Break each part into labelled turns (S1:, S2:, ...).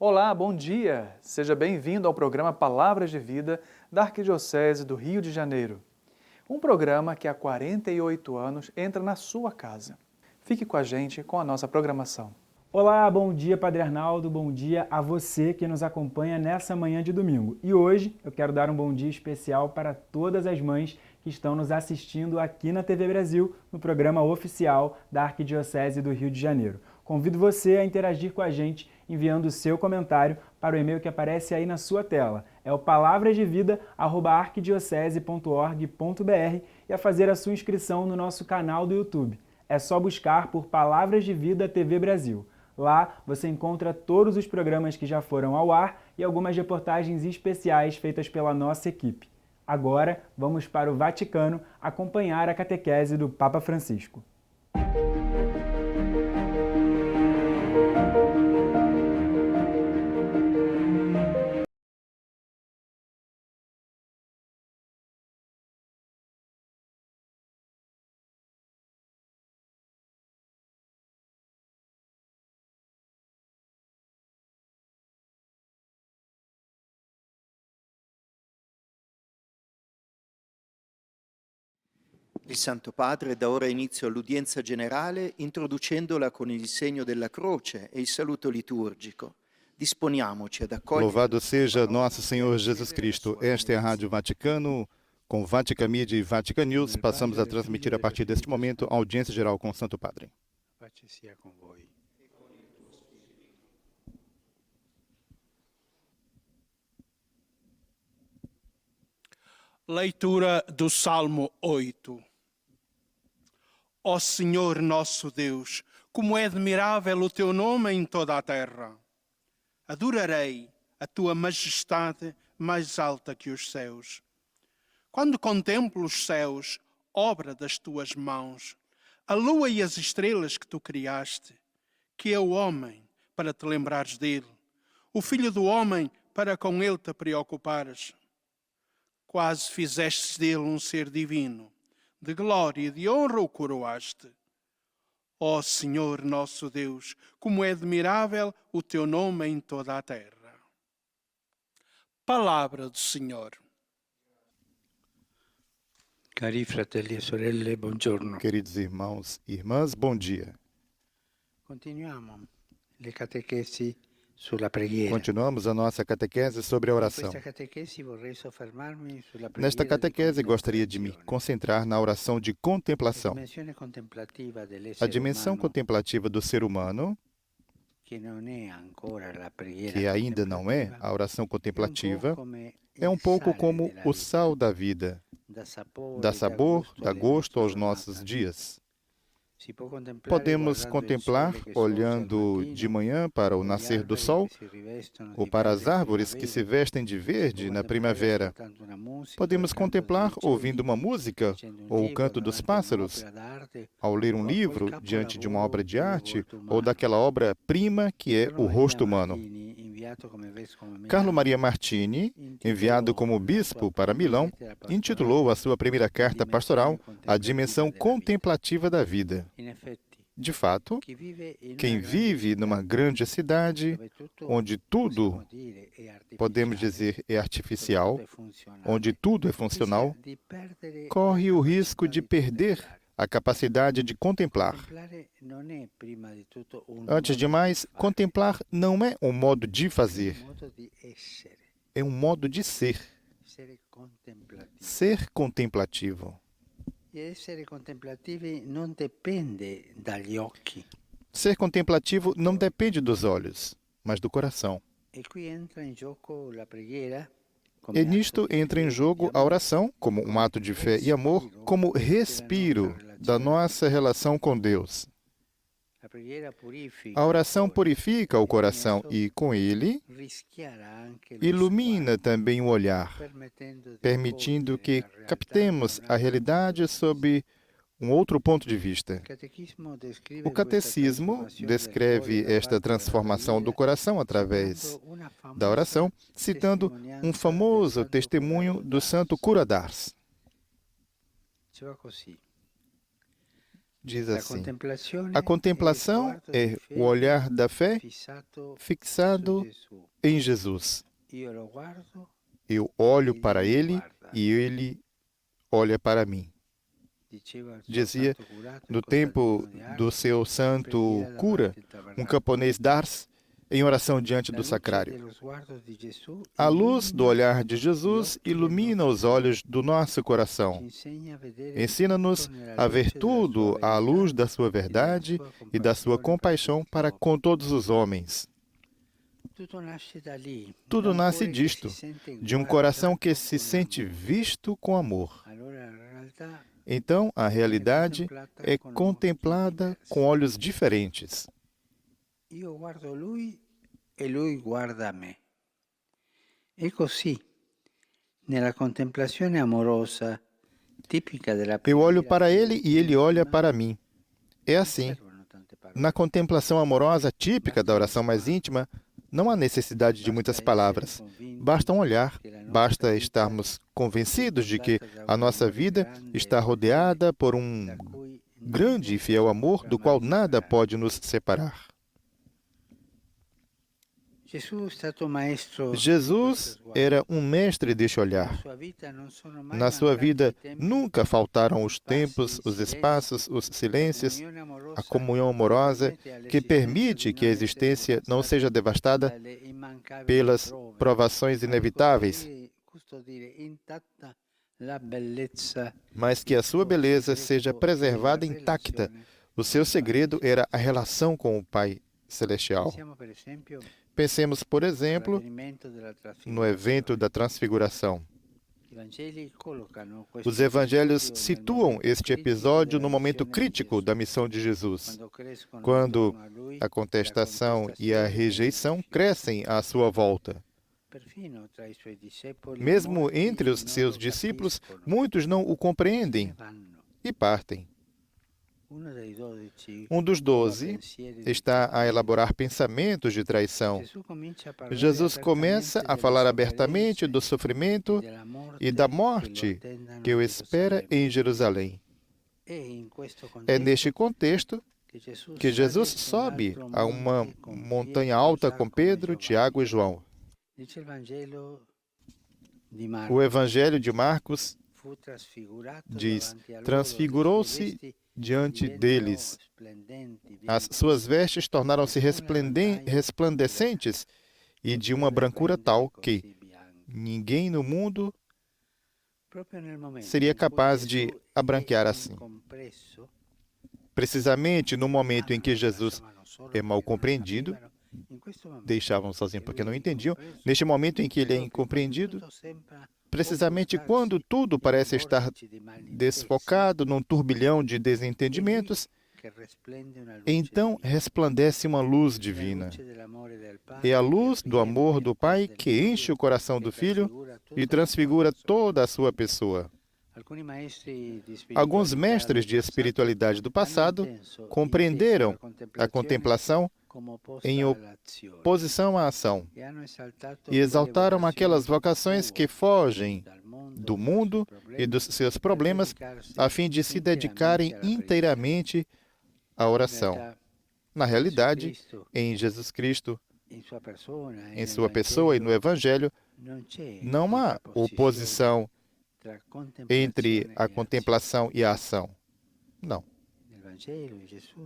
S1: Olá, bom dia! Seja bem-vindo ao programa Palavras de Vida da Arquidiocese do Rio de Janeiro. Um programa que há 48 anos entra na sua casa. Fique com a gente com a nossa programação.
S2: Olá, bom dia Padre Arnaldo, bom dia a você que nos acompanha nessa manhã de domingo. E hoje eu quero dar um bom dia especial para todas as mães que estão nos assistindo aqui na TV Brasil, no programa oficial da Arquidiocese do Rio de Janeiro. Convido você a interagir com a gente enviando o seu comentário para o e-mail que aparece aí na sua tela. É o palavrasdevida@arquidiocese.org.br e a fazer a sua inscrição no nosso canal do YouTube. É só buscar por Palavras de Vida TV Brasil. Lá você encontra todos os programas que já foram ao ar e algumas reportagens especiais feitas pela nossa equipe. Agora vamos para o Vaticano acompanhar a catequese do Papa Francisco.
S3: Il Santo Padre dà ora inizio all'udienza generale introducendola con il segno della croce e il saluto liturgico. Disponiamoci ad accogliere.
S4: Louvado seja nosso Senhor Jesus Cristo. Esta é a Rádio Vaticano. Com Vatican Media e Vatican News, passamos a transmitir a partir deste momento a audiência geral com o Santo Padre.
S5: Pace sia con voi. Leitura do Salmo 8. Ó Senhor nosso Deus, como é admirável o teu nome em toda a terra. Adorarei a tua majestade mais alta que os céus. Quando contemplo os céus, obra das tuas mãos, a lua e as estrelas que tu criaste, que é o homem para te lembrares dele, o filho do homem para com ele te preocupares. Quase fizestes dele um ser divino, de glória e de honra o coroaste. Ó Senhor nosso Deus, como é admirável o teu nome em toda a terra. Palavra do Senhor.
S6: Cari fratelli e sorelle, buongiorno.
S4: Queridos irmãos e irmãs, bom dia.
S6: Continuiamo le catechesi sulla preghiera.
S4: Continuamos a nossa catequese sobre a oração.
S6: Questa catechesi vorrei soffermarmi sulla preghiera.
S4: Nesta catequese, gostaria de me concentrar na oração de contemplação. A dimensão contemplativa do ser humano, que ainda não é a oração contemplativa, é um pouco como o sal da vida, dá sabor, dá gosto aos nossos dias. Podemos contemplar olhando de manhã para o nascer do sol ou para as árvores que se vestem de verde na primavera. Podemos contemplar ouvindo uma música ou o canto dos pássaros, ao ler um livro diante de uma obra de arte ou daquela obra-prima que é o rosto humano. Carlo Maria Martini, enviado como bispo para Milão, intitulou a sua primeira carta pastoral A Dimensão Contemplativa da Vida. De fato, quem vive numa grande cidade, onde tudo, podemos dizer, é artificial, onde tudo é funcional, corre o risco de perder a capacidade de contemplar. Antes de mais, contemplar não é um modo de fazer, é um modo de ser. Ser contemplativo.
S6: Essere contemplativi non dipende dagli occhi.
S4: Ser contemplativo não depende dos olhos, mas do coração.
S6: E qui entra in gioco la preghiera.
S4: E nisto entra em jogo a oração, como um ato de fé e amor, como respiro da nossa relação com Deus. A oração purifica o coração e, com ele, ilumina também o olhar, permitindo que captemos a realidade sob um outro ponto de vista. O Catecismo descreve esta transformação do coração através da oração, citando um famoso testemunho do santo Cura d'Ars. diz
S6: La
S4: assim:
S6: contemplazione
S4: a contemplação é o olhar da fé
S6: fissato
S4: fixado
S6: su Gesù.
S4: em Jesus.
S6: Io lo guardo
S4: Eu olho
S6: e
S4: para
S6: Lui mi
S4: ele
S6: guarda.
S4: e ele olha para mim.
S6: Diceva il suo
S4: Dizia
S6: santo curato,
S4: no
S6: il
S4: tempo
S6: Costantino di
S4: do
S6: Ars,
S4: seu santo
S6: preghiera
S4: cura,
S6: davanti al
S4: um
S6: tabernacolo.
S4: camponês d'Ars, em oração diante
S6: La
S4: do
S6: luce
S4: sacrário.
S6: dello sguardo di Gesù
S4: A luz do
S6: illumina
S4: olhar de
S6: gli
S4: Jesus
S6: occhi del
S4: ilumina
S6: nostro
S4: os olhos
S6: cuore.
S4: do nosso
S6: Ci
S4: coração.
S6: insegna a vedere
S4: Ensina-nos
S6: tutto nella
S4: a ver
S6: luce della
S4: tudo
S6: sua
S4: à luz
S6: verità
S4: da sua
S6: e della
S4: verdade
S6: sua
S4: e da sua
S6: compassione
S4: compaixão
S6: per
S4: para
S6: tutti.
S4: com todos os homens.
S6: Tutto nasce da lì,
S4: Tudo
S6: da un
S4: nasce
S6: cuore che si
S4: disto,
S6: sente
S4: de um coração que
S6: guardato
S4: se
S6: con
S4: sente
S6: amore.
S4: visto com amor.
S6: Allora la realtà
S4: Então, a realidade
S6: contemplata
S4: é
S6: con occhi
S4: contemplada
S6: diversi.
S4: com olhos diferentes.
S6: Io guardo lui e lui guarda me. E così, nella contemplazione amorosa, tipica della
S4: Eu olho
S6: preghiera
S4: para ele e ele olha
S6: íntima,
S4: para mim. É
S6: non
S4: assim.
S6: servono tante parole.
S4: Na contemplação amorosa típica da oração mais íntima, não há necessidade de muitas palavras. Basta um olhar, basta estarmos convencidos de que a nossa vida está rodeada por um
S6: Da cui
S4: grande e fiel amor do qual nada pode nos separar.
S6: Gesù è stato maestro di
S4: Jesus
S6: questo sguardo.
S4: era um mestre deste
S6: Na
S4: olhar.
S6: sua vita non sono mai
S4: Na sua
S6: mancati
S4: vida
S6: i tempi
S4: nunca faltaram os
S6: di
S4: tempos,
S6: passi,
S4: os
S6: silenzio,
S4: espaços, os silêncios,
S6: comunione amorosa
S4: a comunhão amorosa que permite que a existência não seja devastada
S6: dalle immancabili
S4: pelas
S6: prove,
S4: provações
S6: ma
S4: inevitáveis,
S6: custodire intatta la bellezza
S4: mas que a sua beleza seja preservada intacta. O seu segredo era a relação com o Pai Celestial.
S6: Pensiamo, per esempio,
S4: Pensemos, por exemplo,
S6: all'avvenimento della
S4: no evento da Transfiguração.
S6: I Vangeli collocano questo
S4: Os evangelhos
S6: episodio nel
S4: situam
S6: momento
S4: este
S6: critico
S4: episódio
S6: della
S4: no momento
S6: missione di
S4: crítico
S6: Gesù,
S4: da missão de Jesus,
S6: quando crescono
S4: quando
S6: intorno a lui
S4: a contestação e a
S6: la
S4: rejeição
S6: contestazione,
S4: crescem à sua volta.
S6: perfino tra i suoi discepoli,
S4: Mesmo
S6: molti
S4: entre os
S6: non
S4: seus
S6: lo
S4: discípulos,
S6: capiscono,
S4: muitos não o
S6: se
S4: compreendem
S6: ne vanno.
S4: e partem.
S6: Uno dei 12
S4: Um dos 12 está a elaborar pensamentos de traição. Jesus começa a falar abertamente do sofrimento e da morte que o espera em Jerusalém. É neste contexto que Jesus sobe a uma montanha alta com Pedro, Tiago e João. O Evangelho de Marcos diz: transfigurou-se diante deles. As suas vestes tornaram-se resplandecentes e de uma brancura tal que ninguém no mundo seria capaz de a branquear assim. Precisamente no momento em que Jesus é mal compreendido, deixavam sozinho porque não entendiam, neste momento em que ele é incompreendido, precisamente quando tudo parece estar desfocado num turbilhão de desentendimentos, então resplandece uma luz divina. É a luz do amor do Pai que enche o coração do Filho e transfigura toda a sua pessoa. Alguns mestres de espiritualidade do passado compreenderam a contemplação em oposição à ação e exaltaram aquelas vocações que fogem do mundo e dos seus problemas a fim de se dedicarem inteiramente à oração. Na realidade, em Jesus Cristo, em sua pessoa e no Evangelho, não há oposição entre a contemplação e a ação. Não.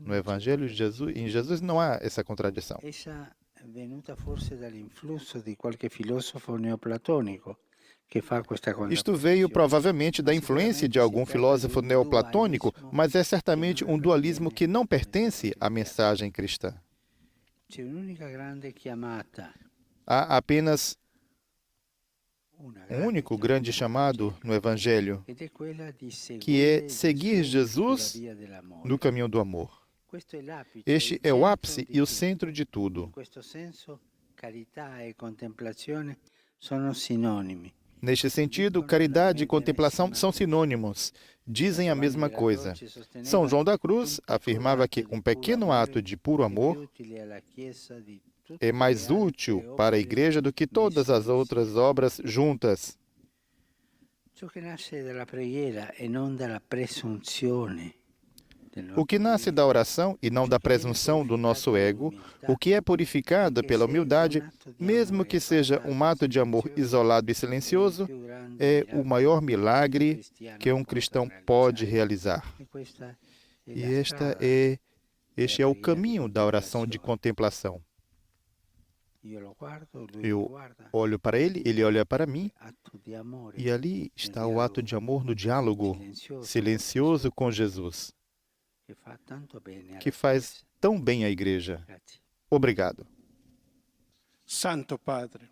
S4: No Evangelho de Jesus, em Jesus não há essa contradição.
S6: Essa è venuta forse dall'influsso di qualche filosofo neoplatonico che fa questa
S4: Isto
S6: contrapposizione.
S4: veio provavelmente da influência de algum filósofo neoplatônico, mas é certamente um dualismo que não pertence à mensagem cristã.
S6: C'è un'unica grande chiamata,
S4: Há apenas
S6: una
S4: um único grande chamado no Evangelho,
S6: ed è quella di
S4: que é
S6: seguire
S4: seguir
S6: Gesù
S4: Jesus
S6: sulla via dell'amore.
S4: no caminho do amor.
S6: Questo è l'apice,
S4: Este
S6: il
S4: é o
S6: centro
S4: ápice
S6: di
S4: e o
S6: tutto.
S4: centro de tudo.
S6: In questo senso, carità e contemplazione sono sinonimi.
S4: Neste sentido, caridade e contemplação são sinônimos, dizem a mesma coisa. São João da Cruz afirmava que um pequeno ato de puro amor é mais útil para a Igreja do que todas as outras obras juntas.
S6: Ciò che nasce dalla preghiera e non dalla presunzione
S4: O que nasce da oração e não da presunção do nosso ego, o que é purificado pela humildade, mesmo que seja um ato de amor isolado e silencioso, é o maior milagre que um cristão pode realizar. E este é o caminho da oração de contemplação. Eu olho para ele olha para mim, e ali está o ato de amor no diálogo silencioso com Jesus, que faz tão bem à igreja. Obrigado.
S5: Santo Padre,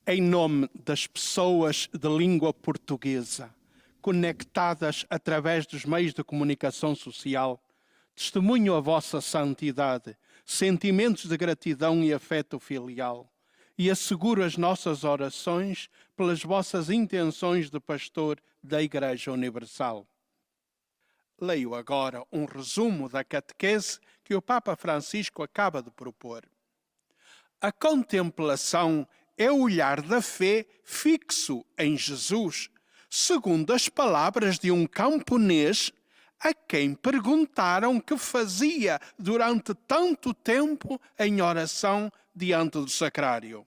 S5: em nome das pessoas de língua portuguesa, conectadas através dos meios de comunicação social, testemunho a vossa santidade, sentimentos de gratidão e afeto filial, e asseguro as nossas orações pelas vossas intenções de pastor da Igreja Universal. Leio agora um resumo da catequese que o Papa Francisco acaba de propor. A contemplação é o olhar da fé fixo em Jesus, segundo as palavras de um camponês a quem perguntaram que fazia durante tanto tempo em oração diante do sacrário.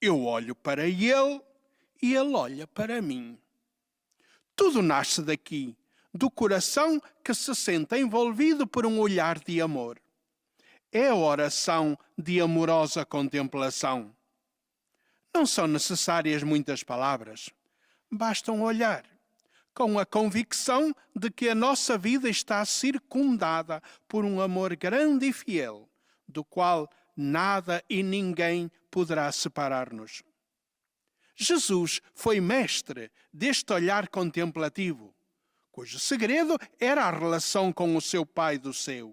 S5: Eu olho para ele e ele olha para mim. Tudo nasce daqui, do coração que se sente envolvido por um olhar de amor. É a oração de amorosa contemplação. Não são necessárias muitas palavras, basta um olhar, com a convicção de que a nossa vida está circundada por um amor grande e fiel, do qual nada e ninguém poderá separar-nos. Jesus foi mestre deste olhar contemplativo, cujo segredo era a relação com o seu Pai do céu.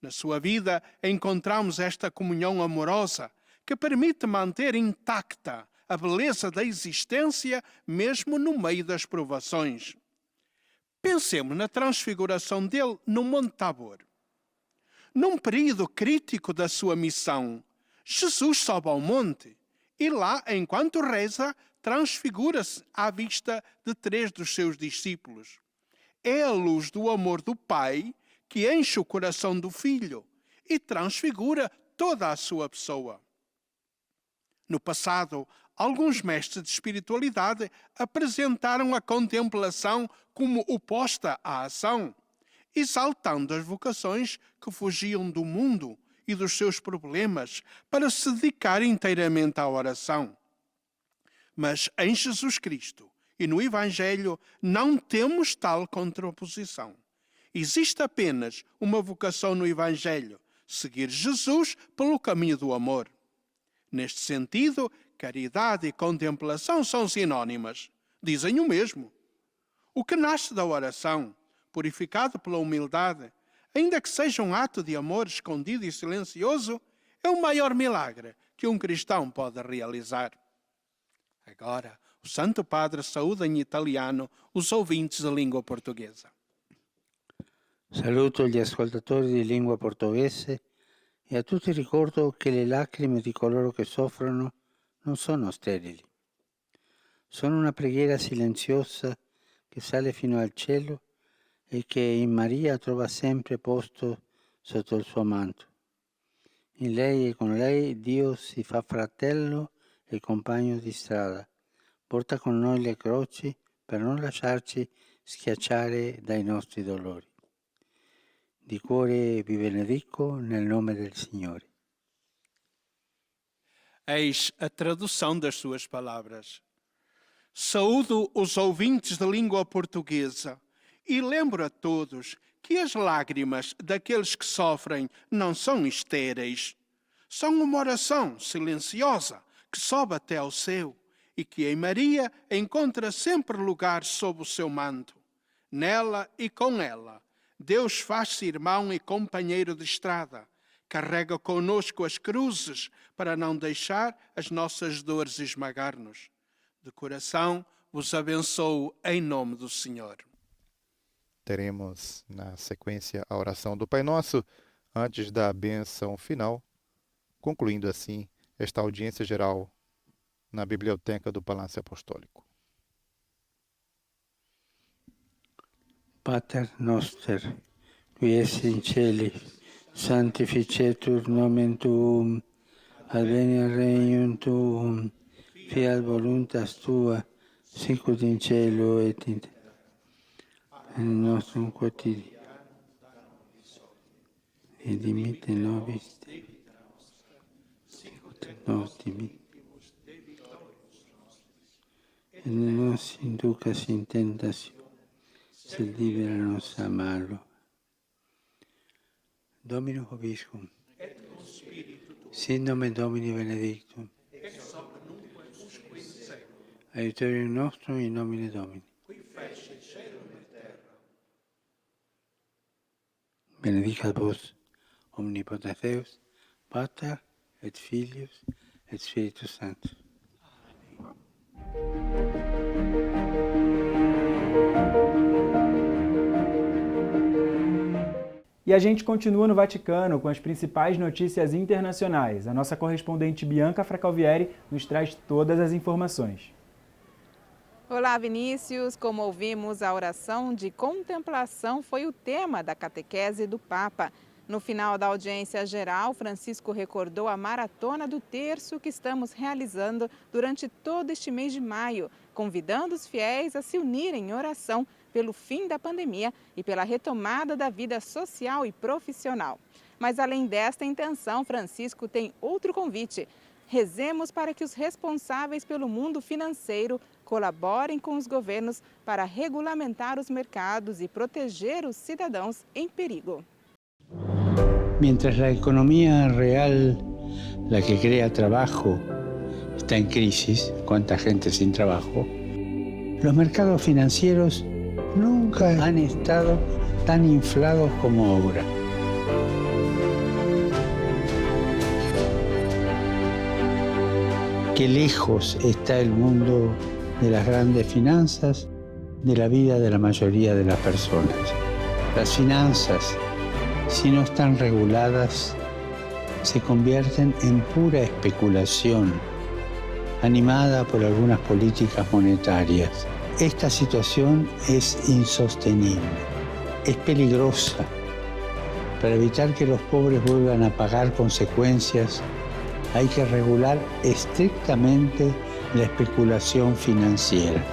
S5: Na sua vida encontramos esta comunhão amorosa que permite manter intacta a beleza da existência mesmo no meio das provações. Pensemos na transfiguração dele no Monte Tabor. Num período crítico da sua missão, Jesus sobe ao monte e lá, enquanto reza, transfigura-se à vista de 3 dos seus discípulos. É a luz do amor do Pai que enche o coração do Filho e transfigura toda a sua pessoa. No passado, alguns mestres de espiritualidade apresentaram a contemplação como oposta à ação, exaltando as vocações que fugiam do mundo e dos seus problemas para se dedicar inteiramente à oração. Mas em Jesus Cristo e no Evangelho não temos tal contraposição. Existe apenas uma vocação no Evangelho, seguir Jesus pelo caminho do amor. Neste sentido, caridade e contemplação são sinônimas. Dizem o mesmo. O que nasce da oração, purificado pela humildade, ainda que seja um ato de amor escondido e silencioso, é o maior milagre que um cristão pode realizar. Agora, o Santo Padre saúda em italiano os ouvintes da língua portuguesa.
S6: Saluto gli ascoltatori di lingua portoghese e a tutti ricordo che le lacrime di coloro che soffrono non sono sterili. Sono una preghiera silenziosa che sale fino al cielo e che in Maria trova sempre posto sotto il suo manto. In lei e con lei Dio si fa fratello e compagno di strada. Porta con noi le croci per non lasciarci schiacciare dai nostri dolori. Di cuore vi benedico nel nome del Signore.
S5: Eis a tradução das suas palavras. Saúdo os ouvintes de língua portuguesa e lembro a todos que as lágrimas daqueles que sofrem não são estéreis. São uma oração silenciosa que sobe até ao céu e que em Maria encontra sempre lugar sob o seu manto. Nela e com ela, Deus faz-se irmão e companheiro de estrada, carrega conosco as cruzes para não deixar as nossas dores esmagar-nos. De coração vos abençoo em nome do Senhor.
S4: Teremos na sequência a oração do Pai Nosso, antes da bênção final, concluindo assim esta audiência geral na Biblioteca do Palácio Apostólico.
S6: Pater noster, qui es in celi, sanctificetur nomen tuum, adveniat regnum tuum, fiat voluntas tua, sicut in cielo et in terra. Il nostrum quotidiano et dimitte nobis debita nostra, sicut nos dimittimus debitoribus nostris, et ne nos inducas in tentationem, sed libera nos a malo. Dominus vobiscum, et cum spiritu tuo, sit nomen Domini benedictum, ex hoc nunc et usque in seculum, aiuterium nostrum in nomine Domini, qui fecit caelum et terra. Benedicat vos, omnipotens Deus, Pater et Filius et Spiritus Sanctus.
S2: E a gente continua no Vaticano com as principais notícias internacionais. A nossa correspondente Bianca Fracalvieri nos traz todas as informações.
S7: Olá, Vinícius. Como ouvimos, a oração de contemplação foi o tema da catequese do Papa. No final da audiência geral, Francisco recordou a maratona do terço que estamos realizando durante todo este mês de maio, convidando os fiéis a se unirem em oração pelo fim da pandemia e pela retomada da vida social e profissional. Mas além desta intenção, Francisco tem outro convite. Rezemos para que os responsáveis pelo mundo financeiro colaborem com os governos para regulamentar os mercados e proteger os cidadãos em perigo.
S6: Mientras la economía real, la que crea trabajo, está en crisis, cuánta gente sin trabajo, los mercados financieros nunca han estado tan inflados como ahora. Qué lejos está el mundo de las grandes finanzas de la vida de la mayoría de las personas. Las finanzas, si no están reguladas, se convierten en pura especulación, animada por algunas políticas monetarias. Esta situación es insostenible, es peligrosa. Para evitar que los pobres vuelvan a pagar consecuencias, hay que regular estrictamente la especulación financiera.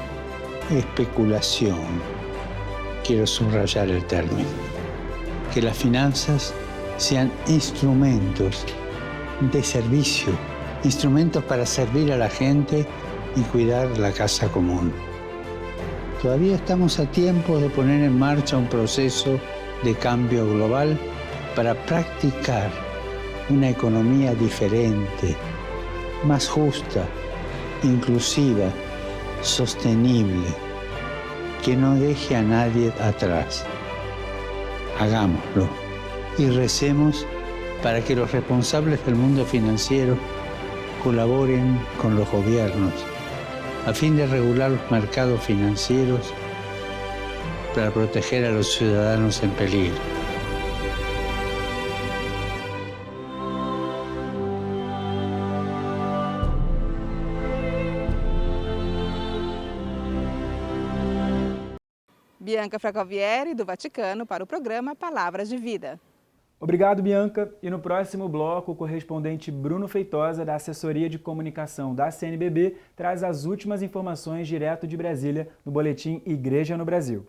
S6: Especulación, quiero subrayar el término. Que las finanzas sean instrumentos de servicio, instrumentos para servir a la gente y cuidar la casa común. Todavía estamos a tiempo de poner en marcha un proceso de cambio global para practicar una economía diferente, más justa, inclusiva, sostenible, que no deje a nadie atrás. Hagámoslo y recemos para que los responsables del mundo financiero colaboren con los gobiernos a fin de regular los mercados financieros para proteger a los ciudadanos en peligro.
S7: Bianca Fracalvieri, do Vaticano, para o programa Palavras de Vida.
S2: Obrigado, Bianca. E no próximo bloco, o correspondente Bruno Feitosa, da Assessoria de Comunicação da CNBB, traz as últimas informações direto de Brasília, no boletim Igreja no Brasil.